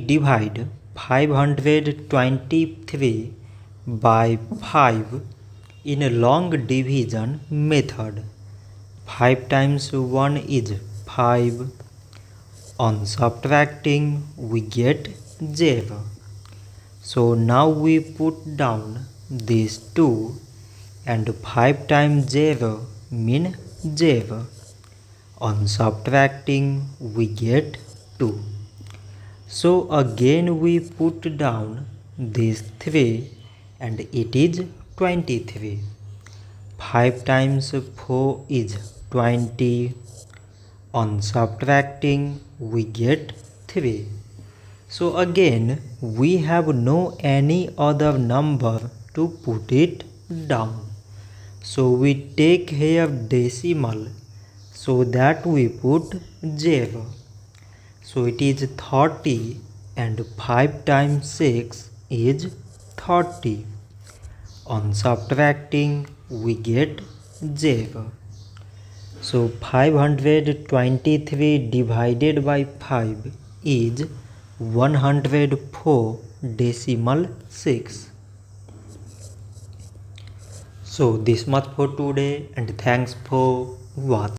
divide 523 by 5 in a long division method. 5 times 1 is 5. On subtracting, we get 0. So now we put down these 2 and 5 times 0 mean 0. On subtracting, we get 2. So again we put down these 3 and it is 23. 5 times 4 is 20. On subtracting, we get 3. So again we have no any other number to put it down. So we take here decimal, so that we put 0. So it is 30 and 5 times 6 is 30. On subtracting, we get 0. So 523 divided by 5 is 104.6. So this much for today and thanks for watching.